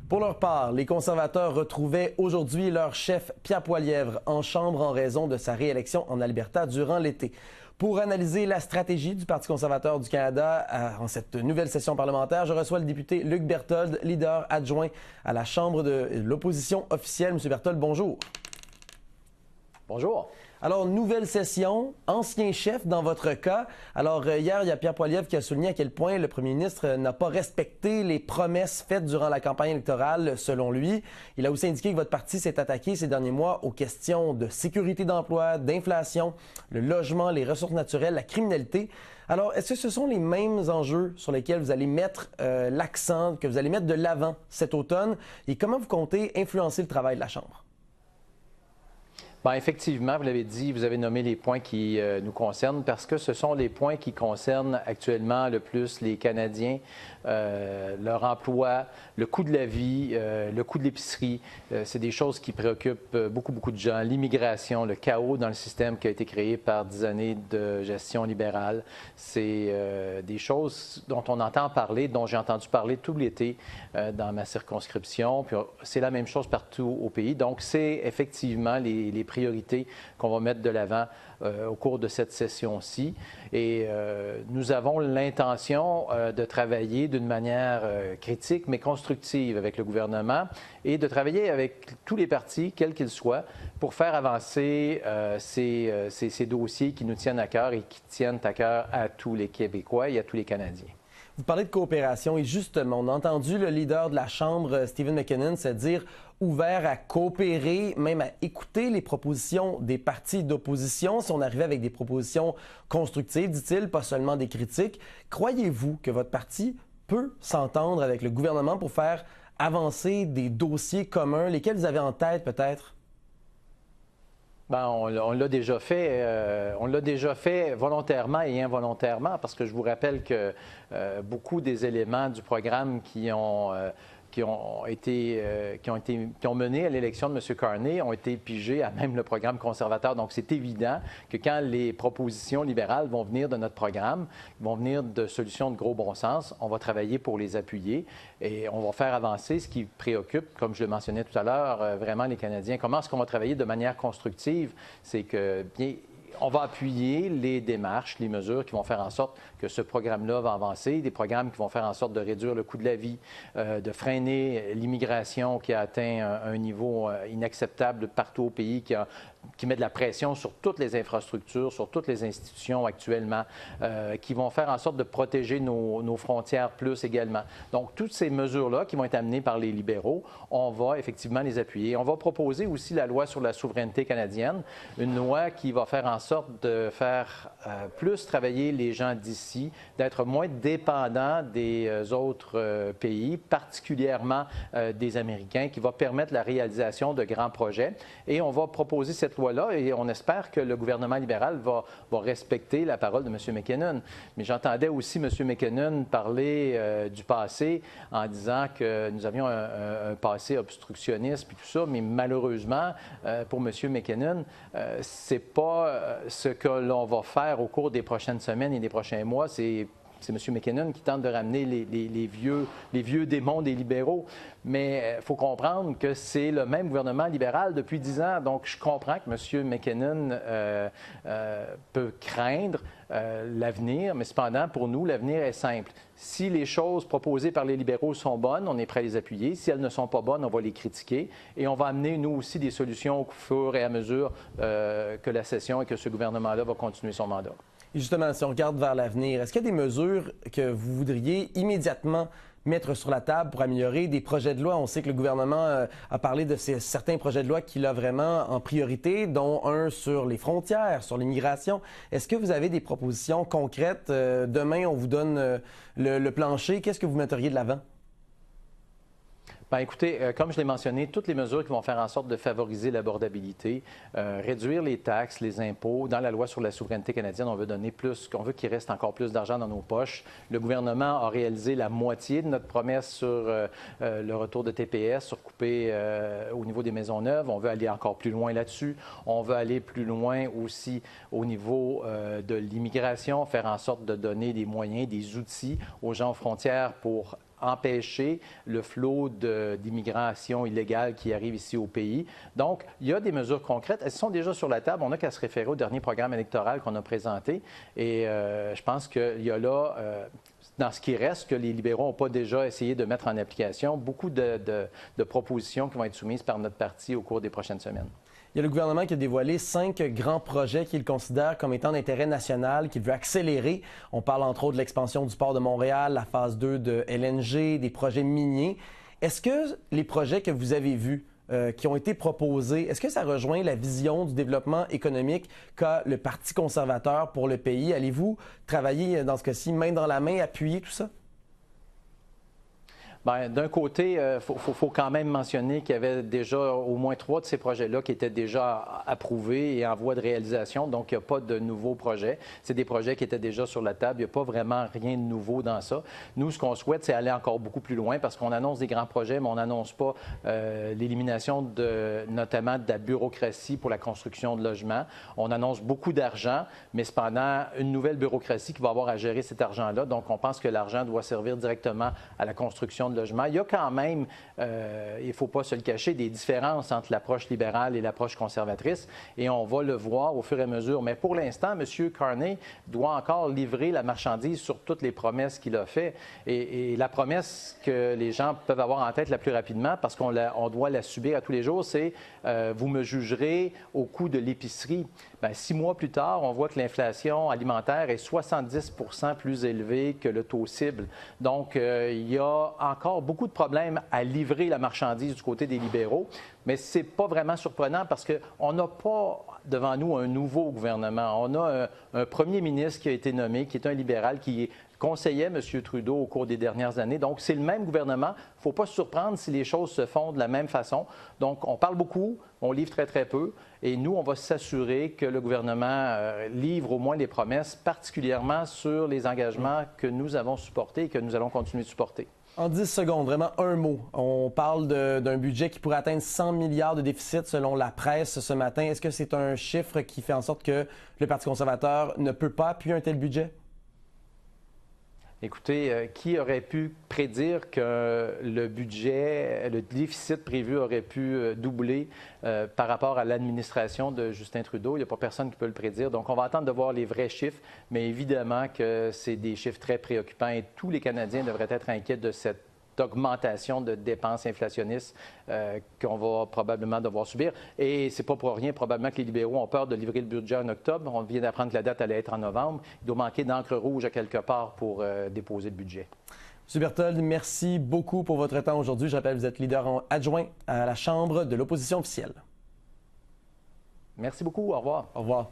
Pour leur part, les conservateurs retrouvaient aujourd'hui leur chef Pierre Poilievre en chambre en raison de sa réélection en Alberta durant l'été. Pour analyser la stratégie du Parti conservateur du Canada en cette nouvelle session parlementaire, je reçois le député Luc Berthold, leader adjoint à la Chambre de l'opposition officielle. Monsieur Berthold, bonjour. Bonjour. Alors, nouvelle session, ancien chef dans votre cas. Alors, hier, il y a Pierre Poilievre qui a souligné à quel point le premier ministre n'a pas respecté les promesses faites durant la campagne électorale, selon lui. Il a aussi indiqué que votre parti s'est attaqué ces derniers mois aux questions de sécurité d'emploi, d'inflation, le logement, les ressources naturelles, la criminalité. Alors, est-ce que ce sont les mêmes enjeux sur lesquels vous allez mettre l'accent, que vous allez mettre de l'avant cet automne? Et comment vous comptez influencer le travail de la Chambre? Bien, effectivement, vous l'avez dit, vous avez nommé les points qui nous concernent parce que ce sont les points qui concernent actuellement le plus les Canadiens, leur emploi, le coût de la vie, le coût de l'épicerie. C'est des choses qui préoccupent beaucoup de gens. L'immigration, le chaos dans le système qui a été créé par 10 années de gestion libérale. C'est des choses dont on entend parler, dont j'ai entendu parler tout l'été dans ma circonscription. Puis c'est la même chose partout au pays. Donc, c'est effectivement les priorités qu'on va mettre de l'avant au cours de cette session-ci. Et nous avons l'intention de travailler d'une manière critique mais constructive avec le gouvernement et de travailler avec tous les partis, quels qu'ils soient, pour faire avancer ces dossiers qui nous tiennent à cœur et qui tiennent à cœur à tous les Québécois et à tous les Canadiens. Vous parlez de coopération et justement, on a entendu le leader de la Chambre, Stephen McKinnon, se dire ouvert à coopérer, même à écouter les propositions des partis d'opposition si on arrivait avec des propositions constructives, dit-il, pas seulement des critiques. Croyez-vous que votre parti peut s'entendre avec le gouvernement pour faire avancer des dossiers communs, lesquels vous avez en tête peut-être? Bien, on l'a déjà fait. On l'a déjà fait volontairement et involontairement parce que je vous rappelle que beaucoup des éléments du programme qui ont mené à l'élection de M. Carney ont été pigés à même le programme conservateur. Donc, c'est évident que quand les propositions libérales vont venir de notre programme, vont venir de solutions de gros bon sens, on va travailler pour les appuyer et on va faire avancer ce qui préoccupe, comme je le mentionnais tout à l'heure, vraiment les Canadiens. Comment est-ce qu'on va travailler de manière constructive? C'est que, bien, on va appuyer les démarches, les mesures qui vont faire en sorte que ce programme-là va avancer, des programmes qui vont faire en sorte de réduire le coût de la vie, de freiner l'immigration qui a atteint un niveau inacceptable partout au pays, qui met de la pression sur toutes les infrastructures, sur toutes les institutions actuellement, qui vont faire en sorte de protéger nos frontières plus également. Donc, toutes ces mesures-là qui vont être amenées par les libéraux, on va effectivement les appuyer. On va proposer aussi la loi sur la souveraineté canadienne, une loi qui va faire en sorte de faire plus travailler les gens d'ici, d'être moins dépendants des autres pays, particulièrement des Américains, qui va permettre la réalisation de grands projets. Et on va proposer cette loi-là et on espère que le gouvernement libéral va respecter la parole de M. McKinnon. Mais j'entendais aussi M. McKinnon parler du passé en disant que nous avions un passé obstructionniste puis tout ça, mais malheureusement, pour M. McKinnon, c'est pas ce que l'on va faire au cours des prochaines semaines et des prochains mois. C'est M. McKinnon qui tente de ramener les vieux démons des libéraux. Mais il faut comprendre que c'est le même gouvernement libéral depuis 10 ans. Donc, je comprends que M. McKinnon peut craindre l'avenir, mais cependant, pour nous, l'avenir est simple. Si les choses proposées par les libéraux sont bonnes, on est prêt à les appuyer. Si elles ne sont pas bonnes, on va les critiquer. Et on va amener, nous aussi, des solutions au fur et à mesure que la session et que ce gouvernement-là va continuer son mandat. Et justement, si on regarde vers l'avenir, est-ce qu'il y a des mesures que vous voudriez immédiatement mettre sur la table pour améliorer des projets de loi? On sait que le gouvernement a parlé de certains projets de loi qu'il a vraiment en priorité, dont un sur les frontières, sur l'immigration. Est-ce que vous avez des propositions concrètes? Demain, on vous donne le plancher. Qu'est-ce que vous metteriez de l'avant? Bien, écoutez, comme je l'ai mentionné, toutes les mesures qui vont faire en sorte de favoriser l'abordabilité, réduire les taxes, les impôts. Dans la loi sur la souveraineté canadienne, on veut donner plus, on veut qu'il reste encore plus d'argent dans nos poches. Le gouvernement a réalisé la moitié de notre promesse sur le retour de TPS, sur couper au niveau des maisons neuves. On veut aller encore plus loin là-dessus. On veut aller plus loin aussi au niveau de l'immigration, faire en sorte de donner des moyens, des outils aux gens aux frontières pour empêcher le flot d'immigration illégale qui arrive ici au pays. Donc, il y a des mesures concrètes. Elles sont déjà sur la table. On n'a qu'à se référer au dernier programme électoral qu'on a présenté. Et je pense qu'il y a là, dans ce qui reste, que les libéraux n'ont pas déjà essayé de mettre en application, beaucoup de propositions qui vont être soumises par notre parti au cours des prochaines semaines. Il y a le gouvernement qui a dévoilé 5 grands projets qu'il considère comme étant d'intérêt national, qu'il veut accélérer. On parle entre autres de l'expansion du port de Montréal, la phase 2 de LNG, des projets miniers. Est-ce que les projets que vous avez vus, qui ont été proposés, est-ce que ça rejoint la vision du développement économique qu'a le Parti conservateur pour le pays? Allez-vous travailler dans ce cas-ci, main dans la main, appuyer tout ça? Bien, d'un côté, faut quand même mentionner qu'il y avait déjà au moins 3 de ces projets-là qui étaient déjà approuvés et en voie de réalisation. Donc, il n'y a pas de nouveaux projets. C'est des projets qui étaient déjà sur la table. Il n'y a pas vraiment rien de nouveau dans ça. Nous, ce qu'on souhaite, c'est aller encore beaucoup plus loin parce qu'on annonce des grands projets, mais on n'annonce pas l'élimination notamment de la bureaucratie pour la construction de logements. On annonce beaucoup d'argent, mais cependant, une nouvelle bureaucratie qui va avoir à gérer cet argent-là. Donc, on pense que l'argent doit servir directement à la construction de logement. Il y a quand même, il ne faut pas se le cacher, des différences entre l'approche libérale et l'approche conservatrice, et on va le voir au fur et à mesure. Mais pour l'instant, M. Carney doit encore livrer la marchandise sur toutes les promesses qu'il a faites. Et la promesse que les gens peuvent avoir en tête la plus rapidement, parce qu'on doit la subir à tous les jours, c'est vous me jugerez au coût de l'épicerie. Bien, 6 mois plus tard, on voit que l'inflation alimentaire est 70 % plus élevée que le taux cible. Donc, il y a encore beaucoup de problèmes à livrer la marchandise du côté des libéraux, mais ce n'est pas vraiment surprenant parce qu'on n'a pas devant nous un nouveau gouvernement. On a un premier ministre qui a été nommé, qui est un libéral, qui conseillait M. Trudeau au cours des dernières années. Donc, c'est le même gouvernement. Il ne faut pas se surprendre si les choses se font de la même façon. Donc, on parle beaucoup, on livre très, très peu. Et nous, on va s'assurer que le gouvernement livre au moins des promesses, particulièrement sur les engagements que nous avons supportés et que nous allons continuer de supporter. En 10 secondes, vraiment un mot. On parle d'un budget qui pourrait atteindre 100 milliards de déficit selon la presse ce matin. Est-ce que c'est un chiffre qui fait en sorte que le Parti conservateur ne peut pas appuyer un tel budget? Écoutez, qui aurait pu prédire que le budget, le déficit prévu aurait pu doubler par rapport à l'administration de Justin Trudeau? Il n'y a pas personne qui peut le prédire. Donc, on va attendre de voir les vrais chiffres, mais évidemment que c'est des chiffres très préoccupants et tous les Canadiens devraient être inquiets de cette augmentation de dépenses inflationnistes qu'on va probablement devoir subir. Et c'est pas pour rien, probablement, que les libéraux ont peur de livrer le budget en octobre. On vient d'apprendre que la date allait être en novembre. Il doit manquer d'encre rouge à quelque part pour déposer le budget. M. Berthold, merci beaucoup pour votre temps aujourd'hui. Je rappelle, vous êtes leader adjoint à la Chambre de l'opposition officielle. Merci beaucoup. Au revoir. Au revoir.